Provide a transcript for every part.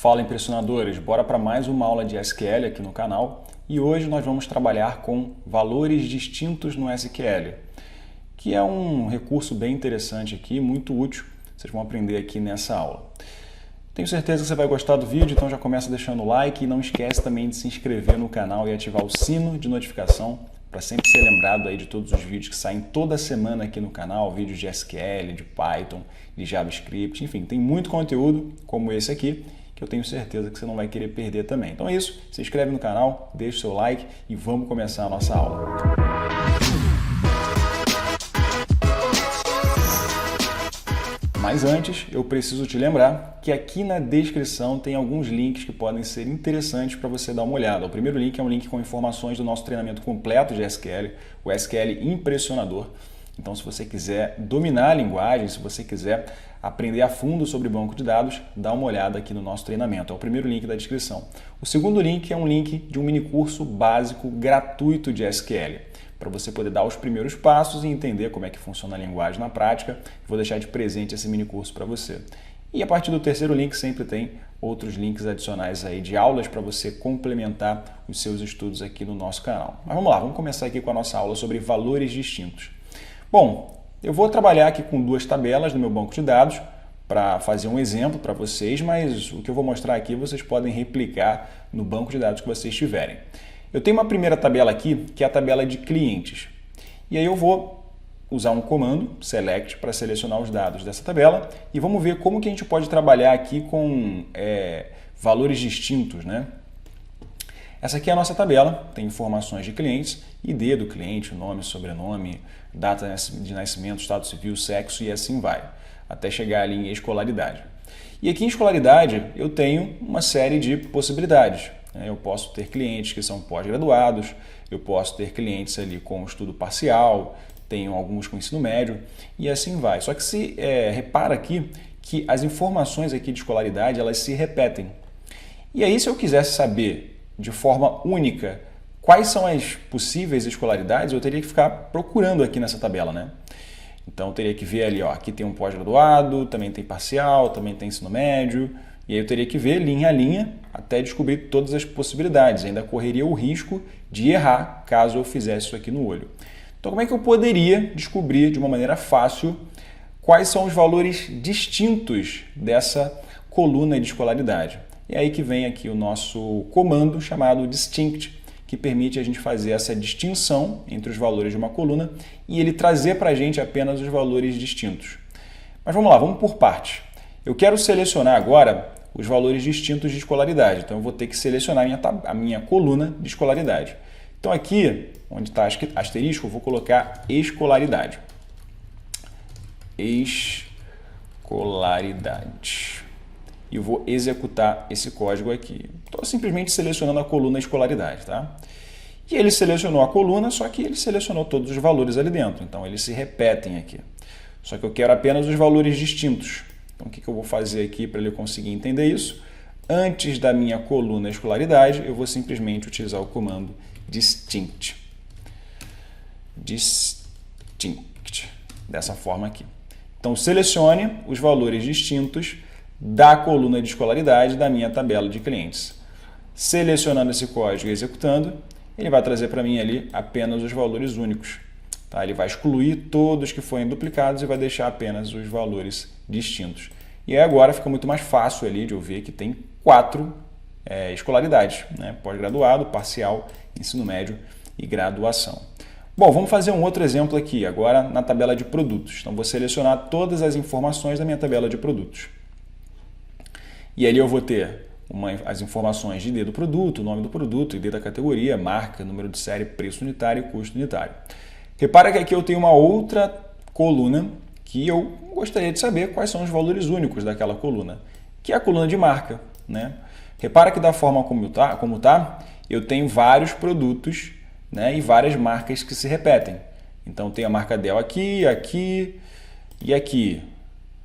Fala, impressionadores! Bora para mais uma aula de SQL aqui no canal e hoje nós vamos trabalhar com valores distintos no SQL, que é um recurso bem interessante aqui, muito útil, vocês vão aprender aqui nessa aula. Tenho certeza que você vai gostar do vídeo, então já começa deixando o like e não esquece também de se inscrever no canal e ativar o sino de notificação para sempre ser lembrado aí de todos os vídeos que saem toda semana aqui no canal, vídeos de SQL, de Python, de JavaScript, enfim, tem muito conteúdo como esse aqui, que eu tenho certeza que você não vai querer perder também. Então é isso, se inscreve no canal, deixa o seu like e vamos começar a nossa aula. Mas antes, eu preciso te lembrar que aqui na descrição tem alguns links que podem ser interessantes para você dar uma olhada. O primeiro link é um link com informações do nosso treinamento completo de SQL, o SQL Impressionador. Então, se você quiser dominar a linguagem, se você quiser aprender a fundo sobre banco de dados, dá uma olhada aqui no nosso treinamento. É o primeiro link da descrição. O segundo link é um link de um minicurso básico gratuito de SQL, para você poder dar os primeiros passos e entender como é que funciona a linguagem na prática. Vou deixar de presente esse minicurso para você. E a partir do terceiro link sempre tem outros links adicionais aí de aulas para você complementar os seus estudos aqui no nosso canal. Mas vamos lá, vamos começar aqui com a nossa aula sobre valores distintos. Bom, eu vou trabalhar aqui com duas tabelas no meu banco de dados para fazer um exemplo para vocês, mas o que eu vou mostrar aqui vocês podem replicar no banco de dados que vocês tiverem. Eu tenho uma primeira tabela aqui, que é a tabela de clientes. E aí eu vou usar um comando, select, para selecionar os dados dessa tabela. E vamos ver como que a gente pode trabalhar aqui com valores distintos, né? Essa aqui é a nossa tabela, tem informações de clientes, ID do cliente, nome, sobrenome, data de nascimento, estado civil, sexo e assim vai, até chegar ali em escolaridade. E aqui em escolaridade eu tenho uma série de possibilidades. Eu posso ter clientes que são pós-graduados, eu posso ter clientes ali com estudo parcial, tenho alguns com ensino médio e assim vai. Só que se repara aqui que as informações aqui de escolaridade elas se repetem. E aí se eu quisesse saber de forma única quais são as possíveis escolaridades, eu teria que ficar procurando aqui nessa tabela, né? Então eu teria que ver ali, ó, aqui tem um pós-graduado, também tem parcial, também tem ensino médio. E aí eu teria que ver linha a linha até descobrir todas as possibilidades. Ainda correria o risco de errar caso eu fizesse isso aqui no olho. Então como é que eu poderia descobrir de uma maneira fácil quais são os valores distintos dessa coluna de escolaridade? E aí que vem aqui o nosso comando chamado distinct, que permite a gente fazer essa distinção entre os valores de uma coluna e ele trazer para a gente apenas os valores distintos. Mas vamos lá, vamos por partes. Eu quero selecionar agora os valores distintos de escolaridade. Então, eu vou ter que selecionar a minha coluna de escolaridade. Então, aqui, onde está asterisco, eu vou colocar escolaridade. Escolaridade. E eu vou executar esse código aqui. Estou simplesmente selecionando a coluna escolaridade, tá? E ele selecionou a coluna, só que ele selecionou todos os valores ali dentro. Então, eles se repetem aqui. Só que eu quero apenas os valores distintos. Então, o que eu vou fazer aqui para ele conseguir entender isso? Antes da minha coluna escolaridade, eu vou simplesmente utilizar o comando distinct. Distinct. Dessa forma aqui. Então, selecione os valores distintos da coluna de escolaridade da minha tabela de clientes. Selecionando esse código e executando, ele vai trazer para mim ali apenas os valores únicos. Tá? Ele vai excluir todos que forem duplicados e vai deixar apenas os valores distintos. E aí agora fica muito mais fácil ali de eu ver que tem 4 escolaridades, né? Pós-graduado, parcial, ensino médio e graduação. Bom, vamos fazer um outro exemplo aqui, agora na tabela de produtos. Então, vou selecionar todas as informações da minha tabela de produtos. E ali eu vou ter as informações de ID do produto, nome do produto, ID da categoria, marca, número de série, preço unitário e custo unitário. Repara que aqui eu tenho uma outra coluna que eu gostaria de saber quais são os valores únicos daquela coluna, que é a coluna de marca, né? Repara que da forma como tá, eu tenho vários produtos, né, e várias marcas que se repetem. Então, tem a marca Dell aqui, aqui e aqui.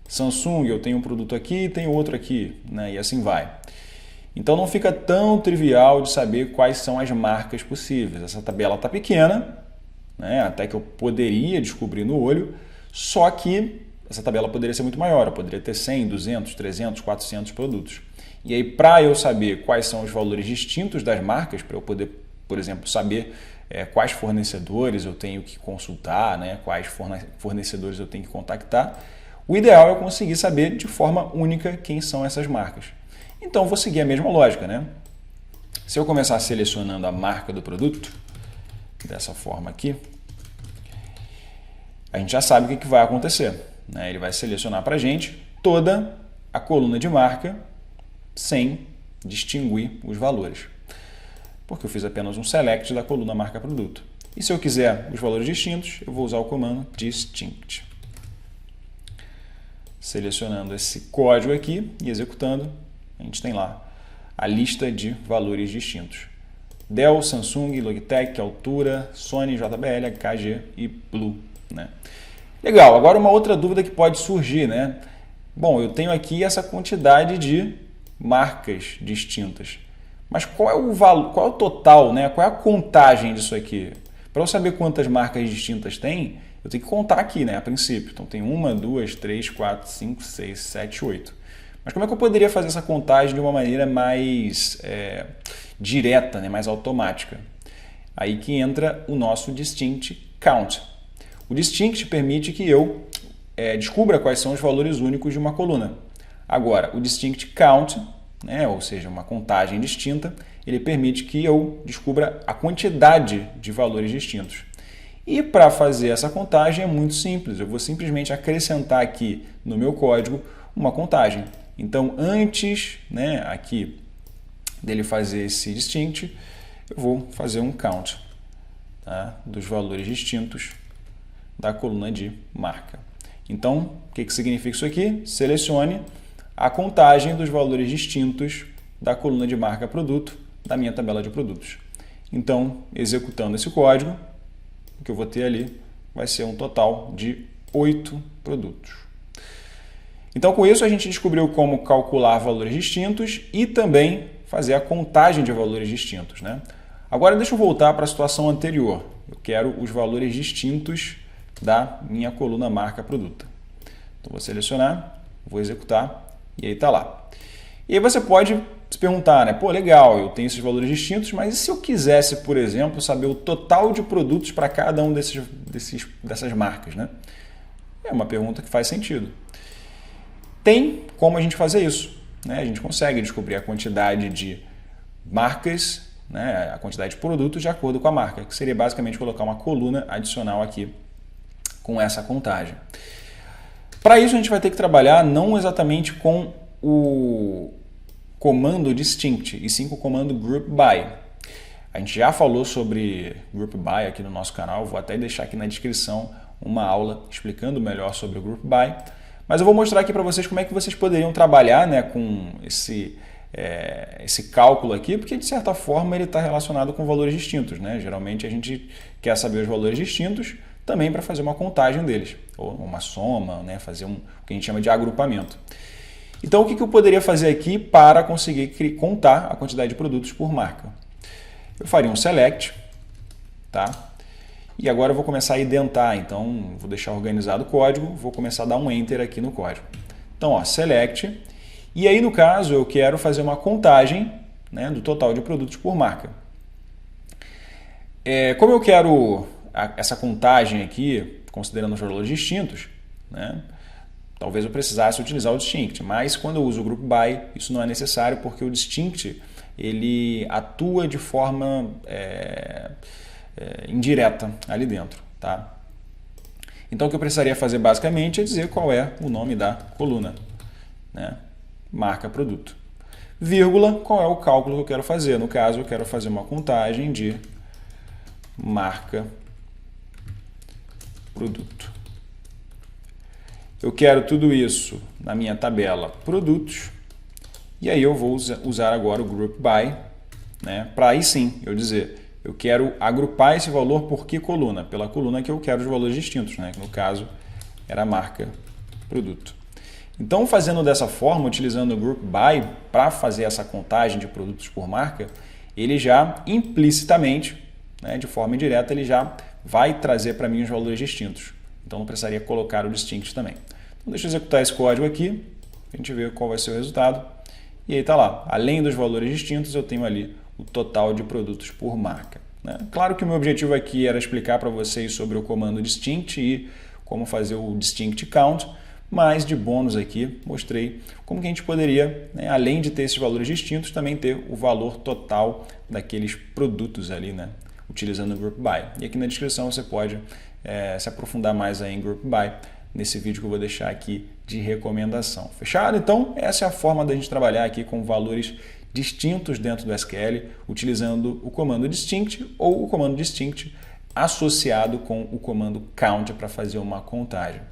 Samsung, eu tenho um produto aqui, tenho outro aqui, né, e assim vai. Então, não fica tão trivial de saber quais são as marcas possíveis. Essa tabela está pequena, né, até que eu poderia descobrir no olho, só que essa tabela poderia ser muito maior, eu poderia ter 100, 200, 300, 400 produtos. E aí, para eu saber quais são os valores distintos das marcas, para eu poder, por exemplo, saber quais fornecedores eu tenho que consultar, né, quais fornecedores eu tenho que contactar, o ideal é eu conseguir saber de forma única quem são essas marcas. Então, vou seguir a mesma lógica, né? Se eu começar selecionando a marca do produto, dessa forma aqui, a gente já sabe o que vai acontecer, né? Ele vai selecionar para a gente toda a coluna de marca sem distinguir os valores, porque eu fiz apenas um select da coluna marca produto. E se eu quiser os valores distintos, eu vou usar o comando distinct. Selecionando esse código aqui e executando, a gente tem lá a lista de valores distintos. Dell, Samsung, Logitech, Altura, Sony, JBL, HKG e Blue, né? Legal, agora uma outra dúvida que pode surgir, né? Bom, eu tenho aqui essa quantidade de marcas distintas, mas qual é o valor, qual é o total, né? Qual é a contagem disso aqui? Para eu saber quantas marcas distintas tem, eu tenho que contar aqui, né? A princípio. Então tem 1, 2, 3, 4, 5, 6, 7, 8. Mas como é que eu poderia fazer essa contagem de uma maneira mais direta, né? Mais automática? Aí que entra o nosso distinct count. O distinct permite que eu descubra quais são os valores únicos de uma coluna. Agora, o distinct count, né? Ou seja, uma contagem distinta, ele permite que eu descubra a quantidade de valores distintos. E para fazer essa contagem é muito simples, eu vou simplesmente acrescentar aqui no meu código uma contagem. Então, antes, né, aqui dele fazer esse distinct, eu vou fazer um count, tá, dos valores distintos da coluna de marca. Então, o que significa isso aqui? Selecione a contagem dos valores distintos da coluna de marca produto da minha tabela de produtos. Então, executando esse código, o que eu vou ter ali vai ser um total de 8 produtos. Então, com isso, a gente descobriu como calcular valores distintos e também fazer a contagem de valores distintos, né? Agora, deixa eu voltar para a situação anterior. Eu quero os valores distintos da minha coluna marca produto. Então, vou selecionar, vou executar e aí está lá. E aí você pode se perguntar, né? Pô, legal, eu tenho esses valores distintos, mas e se eu quisesse, por exemplo, saber o total de produtos para cada um dessas marcas, né? É uma pergunta que faz sentido. Tem como a gente fazer isso, né? A gente consegue descobrir a quantidade de marcas, né? A quantidade de produtos de acordo com a marca, que seria basicamente colocar uma coluna adicional aqui com essa contagem. Para isso a gente vai ter que trabalhar não exatamente com o comando distinct, e sim com o comando group by. A gente já falou sobre group by aqui no nosso canal, vou até deixar aqui na descrição uma aula explicando melhor sobre o group by. Mas eu vou mostrar aqui para vocês como é que vocês poderiam trabalhar, né, com esse cálculo aqui, porque de certa forma ele está relacionado com valores distintos, né? Geralmente a gente quer saber os valores distintos também para fazer uma contagem deles, ou uma soma, né, fazer o que a gente chama de agrupamento. Então o que eu poderia fazer aqui para conseguir contar a quantidade de produtos por marca? Eu faria um select, tá? E agora eu vou começar a identar, então vou deixar organizado o código, vou começar a dar um Enter aqui no código. Então, ó, select, e aí no caso eu quero fazer uma contagem, né, do total de produtos por marca. Como eu quero essa contagem aqui, considerando os valores distintos, né, talvez eu precisasse utilizar o distinct, mas quando eu uso o group by, isso não é necessário, porque o distinct ele atua de forma indireta ali dentro, tá? Então o que eu precisaria fazer basicamente é dizer qual é o nome da coluna, né? Marca produto, vírgula, qual é o cálculo que eu quero fazer. No caso, eu quero fazer uma contagem de marca produto. Eu quero tudo isso na minha tabela produtos, e aí eu vou usar agora o group by, né, para aí sim eu dizer, eu quero agrupar esse valor por que coluna? Pela coluna que eu quero os valores distintos, né, que no caso era a marca produto. Então, fazendo dessa forma, utilizando o group by para fazer essa contagem de produtos por marca, ele já implicitamente, né, de forma indireta, ele já vai trazer para mim os valores distintos. Então, não precisaria colocar o distinct também. Então, deixa eu executar esse código aqui, a gente ver qual vai ser o resultado. e aí está lá, além dos valores distintos, eu tenho ali o total de produtos por marca. Né? Claro que o meu objetivo aqui era explicar para vocês sobre o comando distinct e como fazer o distinct count, mas de bônus aqui mostrei como que a gente poderia, né, além de ter esses valores distintos, também ter o valor total daqueles produtos ali, né, utilizando o Group By. E aqui na descrição você pode se aprofundar mais aí em Group By, nesse vídeo que eu vou deixar aqui de recomendação. Fechado? Então, essa é a forma da gente trabalhar aqui com valores distintos dentro do SQL, utilizando o comando distinct ou o comando distinct associado com o comando count para fazer uma contagem.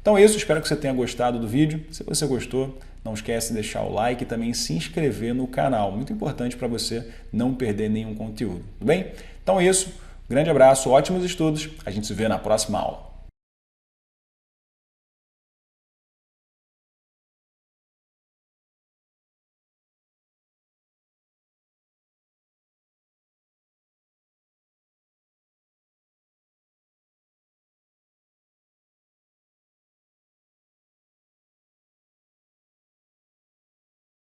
Então é isso, espero que você tenha gostado do vídeo. Se você gostou, não esquece de deixar o like e também se inscrever no canal. Muito importante para você não perder nenhum conteúdo, tudo bem? Então é isso, grande abraço, ótimos estudos, a gente se vê na próxima aula.